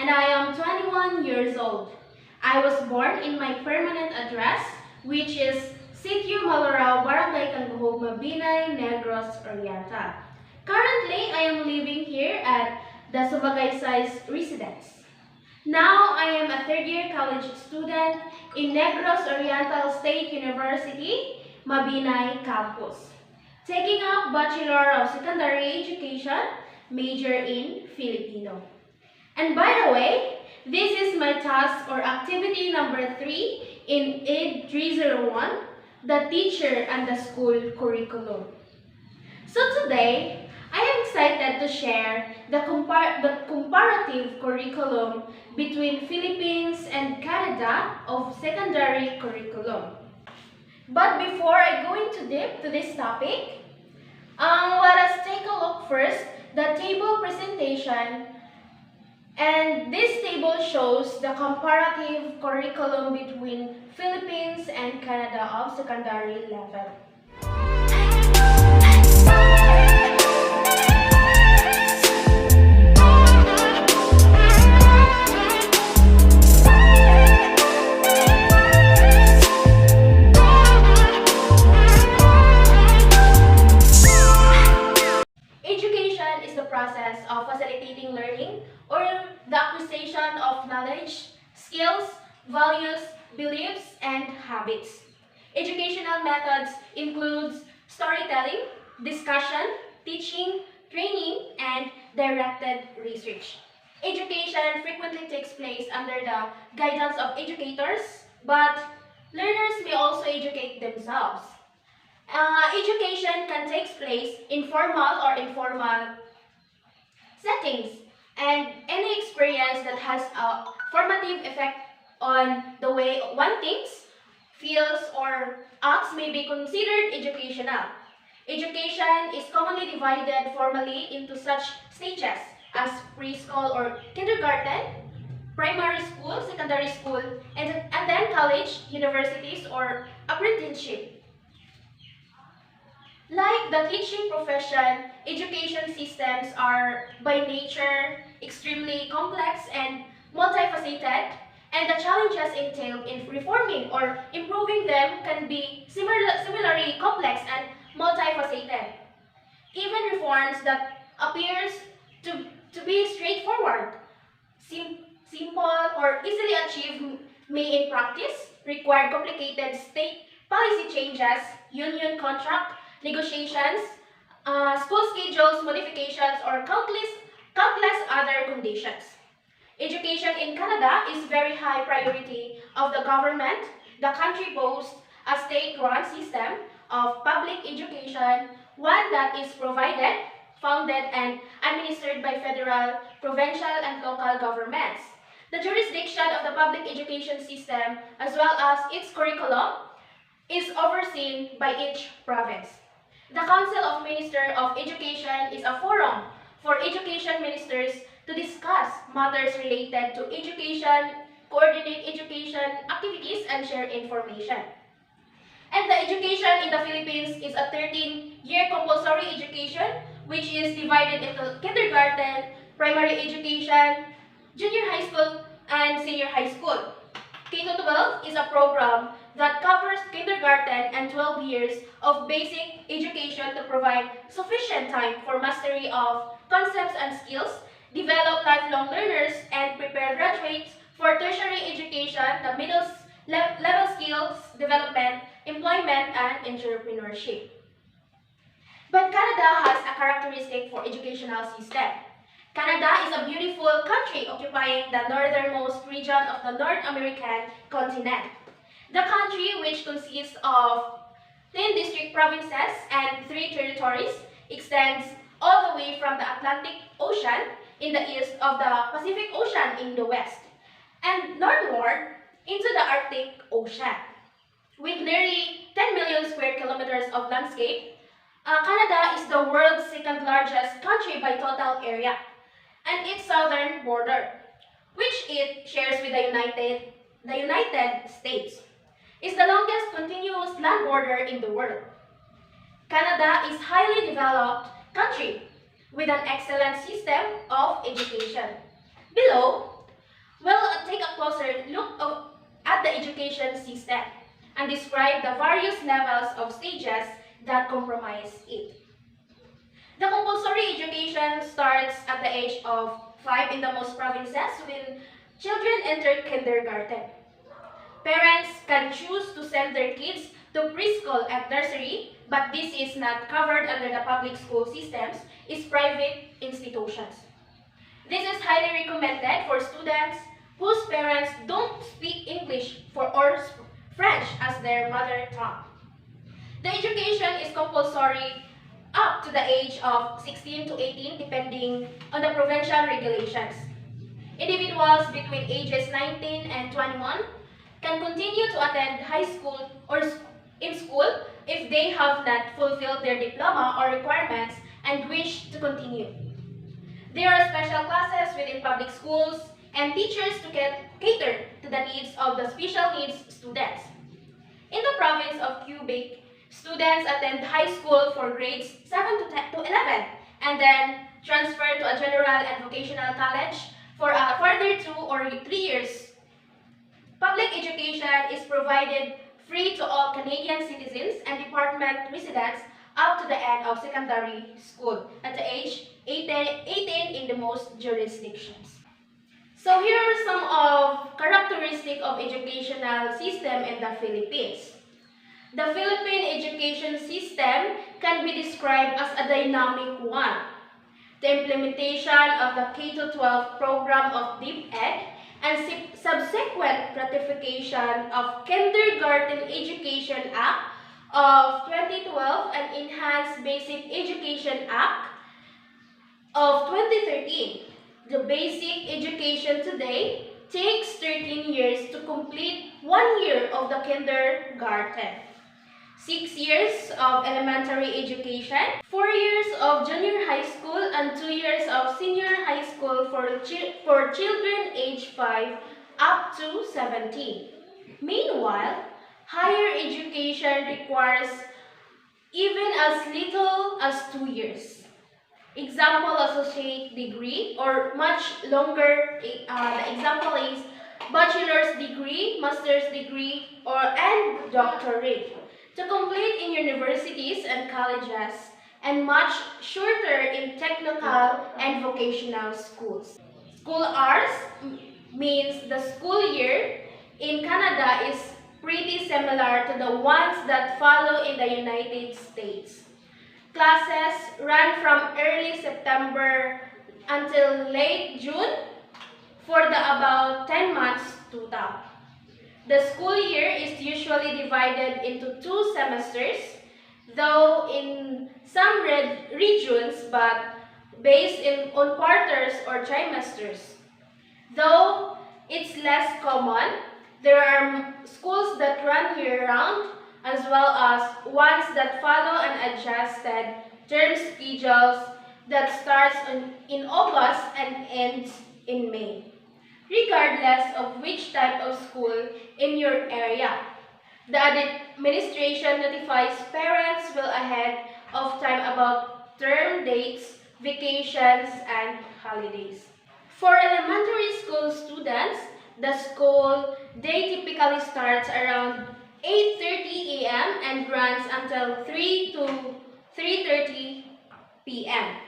and I am 21 years old. I was born in my permanent address, which is Sitio Malorao, Barangay Canguhog, Mabinay, Negros Oriental. Currently, I am living here at the Sumagaysay's residence. Now, I am a third-year college student in Negros Oriental State University, Mabinay campus, taking up Bachelor of Secondary Education, major in Filipino. And by the way, this is my task or activity number 3 in AID 301, the teacher and the school curriculum. So today, I am excited to share the comparative curriculum between Philippines and Canada of secondary curriculum. But before I go into deep to this topic, let us take a look first the table presentation. And this table shows the comparative curriculum between Philippines and Canada of secondary level. Education is the process of facilitating learning or the acquisition of knowledge, skills, values, beliefs, and habits. Educational methods include storytelling, discussion, teaching, training, and directed research. Education frequently takes place under the guidance of educators, but learners may also educate themselves. Education can take place in formal or informal settings, and any experience that has a formative effect on the way one thinks, feels, or acts may be considered educational. Education is commonly divided formally into such stages as preschool or kindergarten, primary school, secondary school, and then college, universities, or apprenticeship. Like the teaching profession, education systems are by nature extremely complex and multifaceted, and the challenges entailed in reforming or improving them can be similarly complex and multifaceted. Even reforms that appears to be straightforward, simple, or easily achieved may in practice require complicated state policy changes, union contract negotiations, school schedules modifications, or countless other conditions. Education in Canada is very high priority of the government. The country boasts a state-run system of public education, one that is provided, founded, and administered by federal, provincial, and local governments. The jurisdiction of the public education system, as well as its curriculum, is overseen by each province. The Council of Ministers of Education is a forum for education ministers to discuss matters related to education, coordinate education activities, and share information. And the education in the Philippines is a 13-year compulsory education, which is divided into kindergarten, primary education, junior high school, and senior high school. K-12 is a program that covers kindergarten and 12 years of basic education to provide sufficient time for mastery of concepts and skills, develop lifelong learners, and prepare graduates for tertiary education, the middle level skills development, employment, and entrepreneurship. But Canada has a characteristic for educational system. Canada is a beautiful country occupying the northernmost region of the North American continent. The country, which consists of 10 district provinces and 3 territories, extends all the way from the Atlantic Ocean in the east of the Pacific Ocean in the west, and northward into the Arctic Ocean. With nearly 10 million square kilometers of landscape, Canada is the world's second largest country by total area, and its southern border, which it shares with the United States, is the longest continuous land border in the world. Canada is a highly developed country with an excellent system of education. Below, We'll take a closer look at the education system and describe the various levels of stages that comprise it. The compulsory education starts at the age of 5 in the most provinces when children enter kindergarten. Parents can choose to send their kids to preschool and nursery, but this is not covered under the public school systems, it's private institutions. This is highly recommended for students whose parents don't speak English or French as their mother tongue. The education is compulsory up to the age of 16 to 18 depending on the provincial regulations. Individuals between ages 19 and 21 can continue to attend high school or in school if they have not fulfilled their diploma or requirements and wish to continue. There are special classes within public schools and teachers to cater to the needs of the special needs students. In the province of Quebec, students attend high school for grades 7 to 11 and then transfer to a general and vocational college for a further 2 or 3 years. Public education is provided free to all Canadian citizens and department residents up to the end of secondary school at the age 18 in the most jurisdictions. So here are some of characteristics of educational system in the Philippines. The Philippine education system can be described as a dynamic one. The implementation of the K-12 program of DepEd and subsequent ratification of Kindergarten Education Act of 2012 and Enhanced Basic Education Act of 2013. The basic education today takes 13 years to complete 1 year of the kindergarten, 6 years of elementary education, 4 years of junior high school, and 2 years of senior high school for children age 5 up to 17. Meanwhile, higher education requires even as little as 2 years. Example, associate degree, or much longer, the example is bachelor's degree, master's degree, and doctorate. To complete in universities and colleges, and much shorter in technical and vocational schools. School hours means the school year in Canada is pretty similar to the ones that follow in the United States. Classes run from early September until late June for the about 10 months total. The school year is usually divided into 2 semesters, though in some regions but based on quarters or trimesters. Though it's less common, there are schools that run year-round as well as ones that follow an adjusted term schedules that starts in August and ends in May, regardless of which type of school in your area. The administration notifies parents well ahead of time about term dates, vacations, and holidays. For elementary school students, the school day typically starts around 8:30 a.m. and runs until 3 to 3:30 p.m.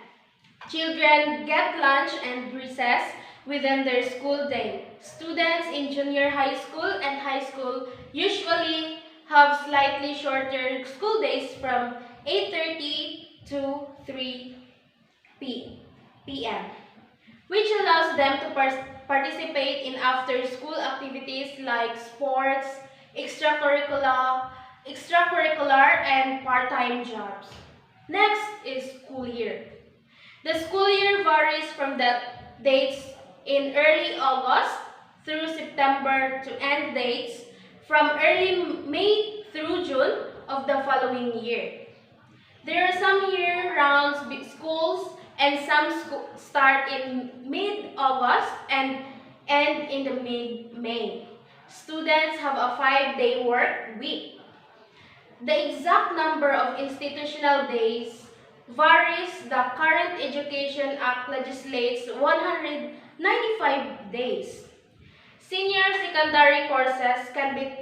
Children get lunch and recess within their school day. Students in junior high school and high school usually have slightly shorter school days from 8:30 to 3 p.m., which allows them to participate in after-school activities like sports, extracurricular, and part-time jobs. Next is school year. The school year varies from the dates in early August through September to end dates from early May through June of the following year. There are some year-round schools and some start in mid-August and end in the mid-May. Students have a 5-day work week. The exact number of institutional days varies. The current Education Act legislates 195 days. Senior secondary courses can be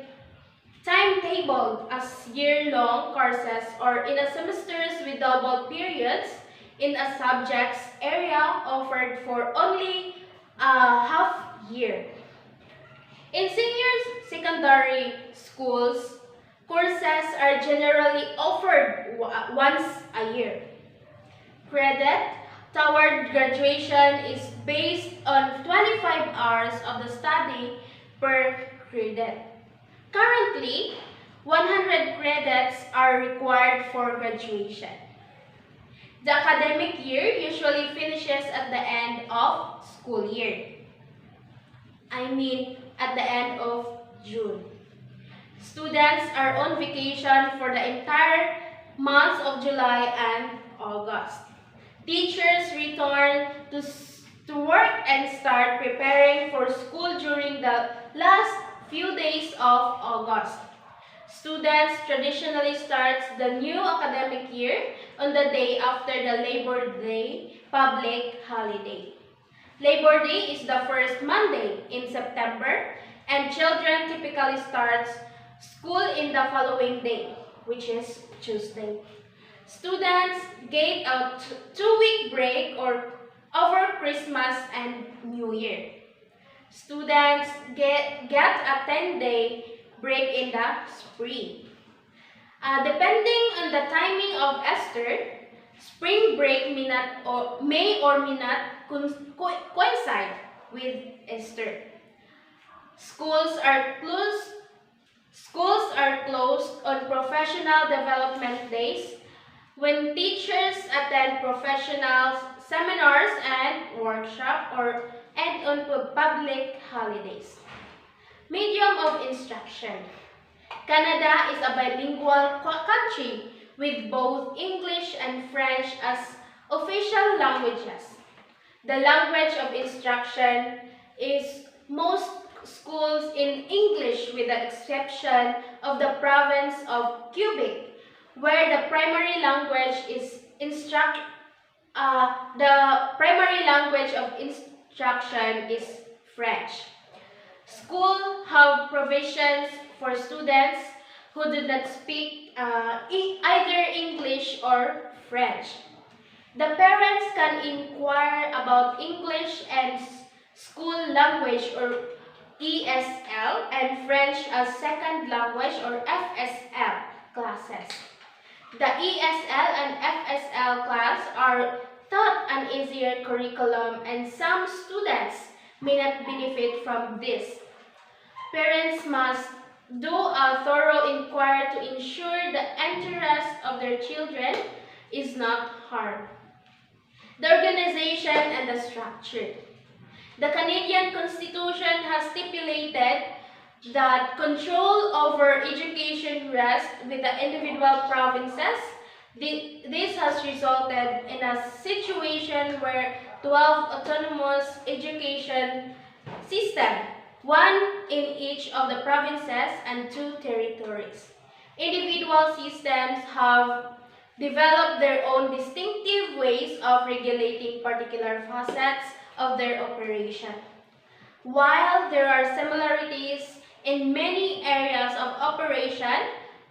timetabled as year-long courses or in a semesters with double periods in a subject's area offered for only a half year. In senior secondary schools, courses are generally offered once a year. Credit toward graduation is based on 25 hours of the study per credit. Currently, 100 credits are required for graduation. The academic year usually finishes at the end of school year. At the end of June. Students are on vacation for the entire months of July and August. Teachers return to work and start preparing for school during the last few days of August. Students traditionally start the new academic year on the day after the Labor Day public holiday. Labor Day is the first Monday in September, and children typically start school in the following day, which is Tuesday. Students get a two-week break over Christmas and New Year. Students get a 10-day break in the spring. Depending on the timing of Easter, spring break may or may not coincide with Easter. Schools are closed on professional development days when teachers attend professional seminars and workshops and on public holidays. Medium of instruction. Canada is a bilingual country with both English and French as official languages. The language of instruction is most schools in English with the exception of the province of Quebec, where the primary language of instruction is French. Schools have provisions for students who do not speak either English or French. The parents can inquire about English and school language or ESL and French as second language or FSL classes. The ESL and FSL class are taught an easier curriculum and some students may not benefit from this. Parents must do a thorough inquiry to ensure the interest of their children is not harmed. The organization and the structure. The Canadian Constitution has stipulated that control over education rests with the individual provinces. This has resulted in a situation where 12 autonomous education systems, one in each of the provinces and 2 territories. Individual systems have developed their own distinctive ways of regulating particular facets of their operation. While there are similarities in many areas of operation,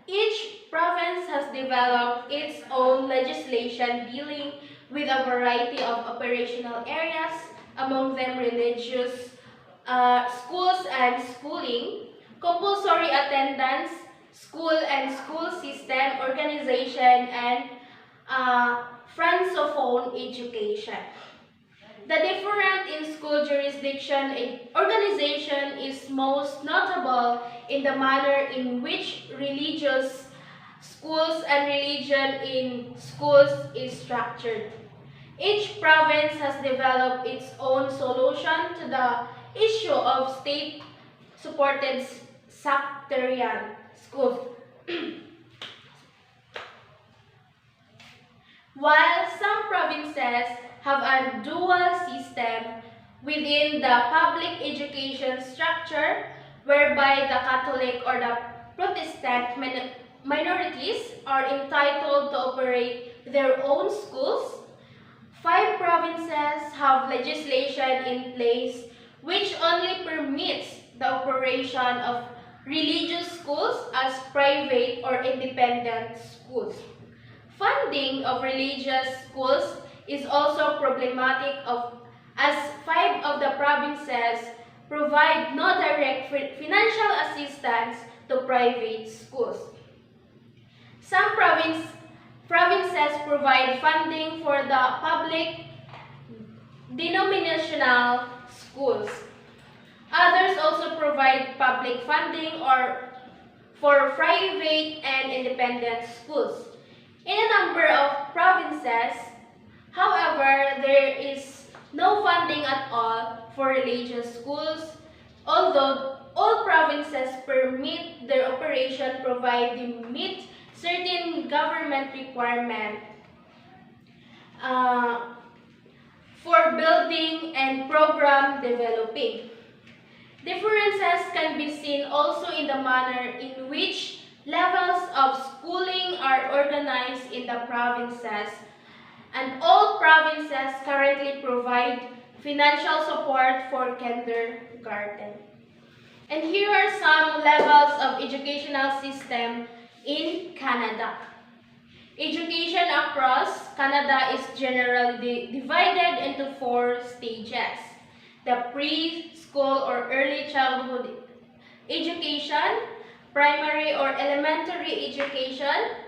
each province has developed its own legislation dealing with a variety of operational areas, among them religious, schools and schooling, compulsory attendance, school and school system organization, and francophone education. The difference in school jurisdiction organization is most notable in the manner in which religious schools and religion in schools is structured. Each province has developed its own solution to the issue of state-supported sectarian schools. While some provinces have a dual system within the public education structure, whereby the Catholic or the Protestant minorities are entitled to operate their own schools, 5 provinces have legislation in place which only permits the operation of religious schools as private or independent schools. Funding of religious schools is also problematic as 5 of the provinces provide no direct financial assistance to private schools. Some provinces provide funding for the public denominational schools. Others also provide public funding or for private and independent schools. In a number of provinces, however, there is no funding at all for religious schools, although all provinces permit their operation provided they meet certain government requirements for building and program developing. Differences can be seen also in the manner in which levels of schooling are organized in the provinces, and all provinces currently provide financial support for kindergarten. And here are some levels of educational system in Canada. Education across Canada is generally divided into 4 stages. The preschool or early childhood education, primary or elementary education,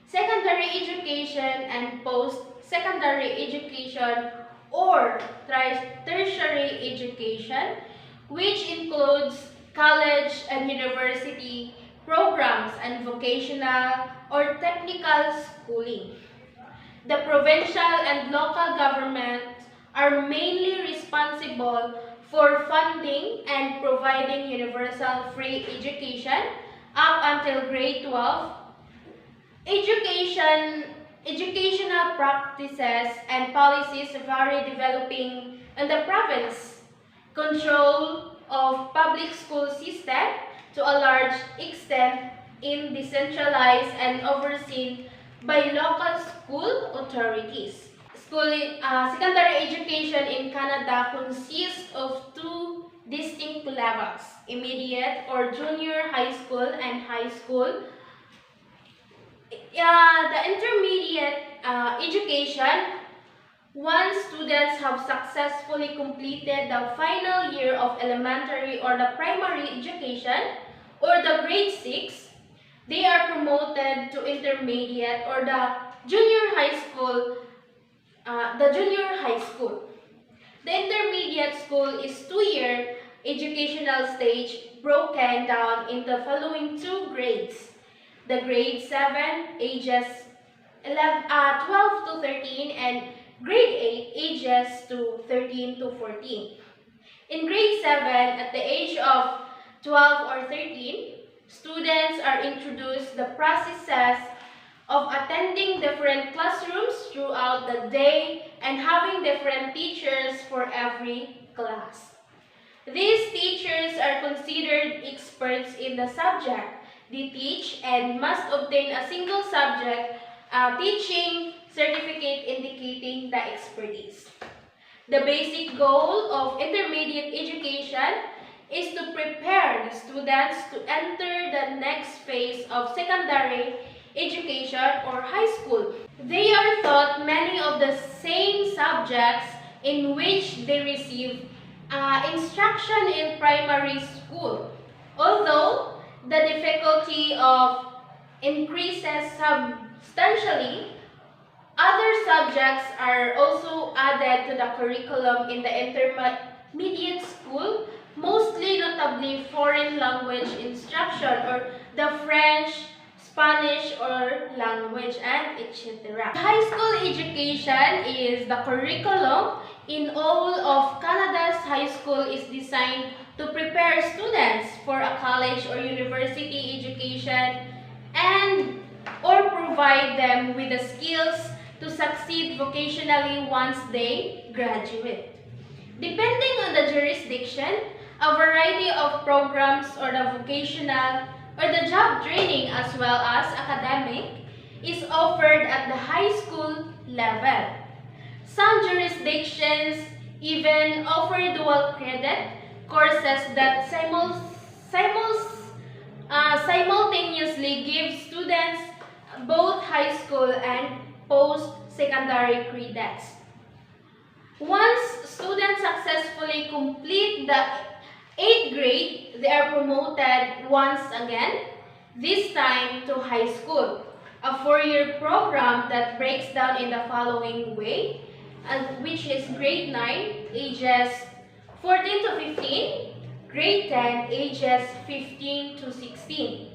secondary education, and post-secondary education or tertiary education, which includes college and university programs and vocational or technical schooling. The provincial and local governments are mainly responsible for funding and providing universal free education up until grade 12. Educational practices and policies vary developing in the province. Control of public school system to a large extent in decentralized and overseen by local school authorities. Secondary education in Canada consists of 2 distinct levels, immediate or junior high school and high school. The intermediate education, once students have successfully completed the final year of elementary or the primary education or the grade 6, they are promoted to intermediate or the junior high school. The intermediate school is 2-year educational stage broken down into the following 2 grades. The grade 7 ages 12 to 13 and grade 8 ages to 13 to 14. In grade 7, at the age of 12 or 13, students are introduced the processes of attending different classrooms throughout the day and having different teachers for every class. These teachers are considered experts in the subject they teach and must obtain a single subject teaching certificate indicating the expertise. The basic goal of intermediate education is to prepare the students to enter the next phase of secondary education or high school. They are taught many of the same subjects in which they receive instruction in primary school, although the difficulty of increases substantially. Other subjects are also added to the curriculum in the intermediate school, mostly notably foreign language instruction or the French, Spanish or language, and etc. High school education is the curriculum in all of Canada's high school is designed to prepare students for a college or university education and or provide them with the skills to succeed vocationally once they graduate. Depending on the jurisdiction, a variety of programs or the vocational or the job training as well as academic is offered at the high school level. Some jurisdictions even offer dual credit courses that simultaneously give students both high school and post-secondary credits. Once students successfully complete the 8th grade, they are promoted once again, this time to high school, a 4-year program that breaks down in the following way, which is grade 9, ages 14 to 15, grade 10, ages 15 to 16.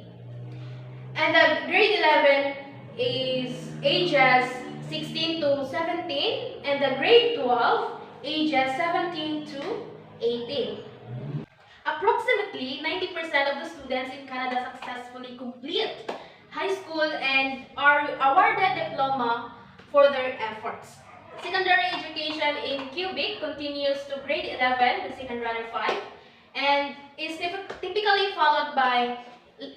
And the grade 11 is ages 16 to 17, and the grade 12 ages 17 to 18. Approximately 90% of the students in Canada successfully complete high school and are awarded diploma for their efforts. Secondary education in Quebec continues to grade 11, the second runner 5, and is typically followed by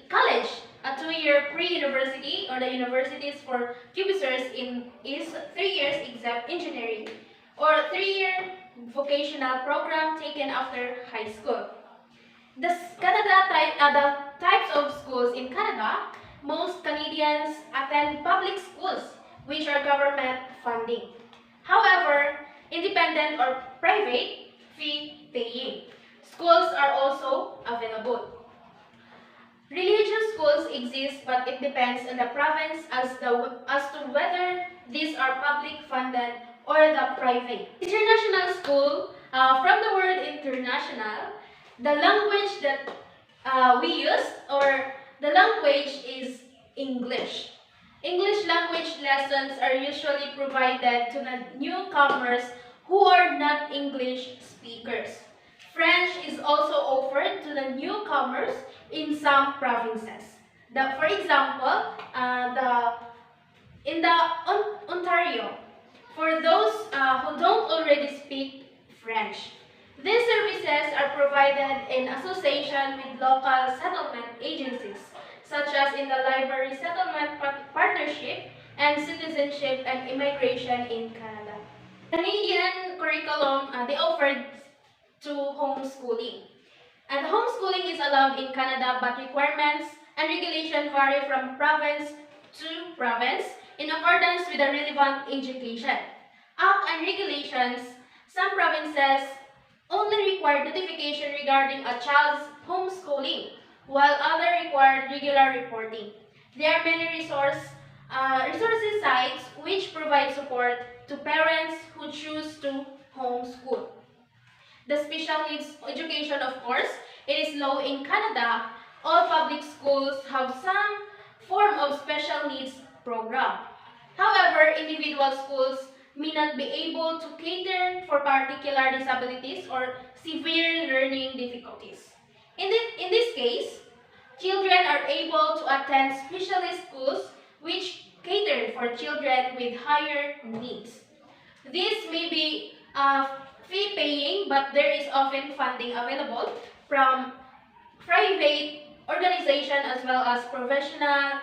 college, a 2-year pre-university, or the universities for Quebecers is 3 years except engineering, or 3-year vocational program taken after high school. The types of schools in Canada, most Canadians attend public schools, which are government funding. However, independent or private, fee-paying schools are also available. Religious schools exist, but it depends on the province as to whether these are public funded or the private. International school, from the word international, the language that we use, or the language, is English. English language lessons are usually provided to the newcomers who are not English speakers. French is also offered to the newcomers in some provinces. For example, in the Ontario, for those who don't already speak French. These services are provided in association with local settlement agencies, such as in the Library Settlement Partnership and Citizenship and Immigration in Canada. Canadian curriculum, they offered to homeschooling. And homeschooling is allowed in Canada, but requirements and regulation vary from province to province in accordance with the relevant education act and regulations. Some provinces only require notification regarding a child's homeschooling, while others require regular reporting. There are many resources sites which provide support to parents who choose to homeschool. The special needs education, of course, it is low in Canada. All public schools have some form of special needs program. However, individual schools may not be able to cater for particular disabilities or severe learning difficulties. In this case, children are able to attend specialist schools which cater for children with higher needs. This may be fee-paying, but there is often funding available from private organizations as well as provincial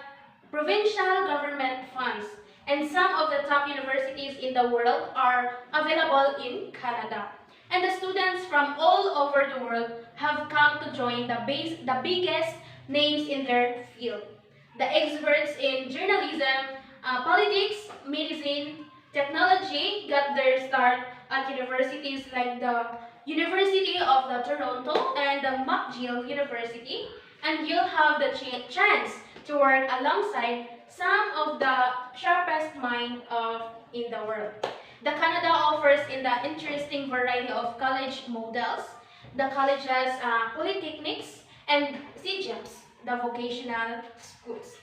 government funds. And some of the top universities in the world are available in Canada. And the students from all over the world have come to join the biggest names in their field. The experts in journalism, politics, medicine, technology got their start at universities like the University of Toronto and the McGill University, and you'll have the chance to work alongside some of the sharpest minds in the world. The Canada offers in the interesting variety of college models, the colleges, polytechnics, and CGEMs, the vocational schools.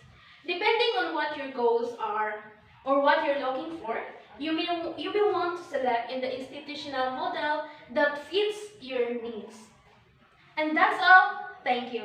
Depending on what your goals are or what you're looking for, you may want to select in the institutional model that fits your needs. And that's all. Thank you.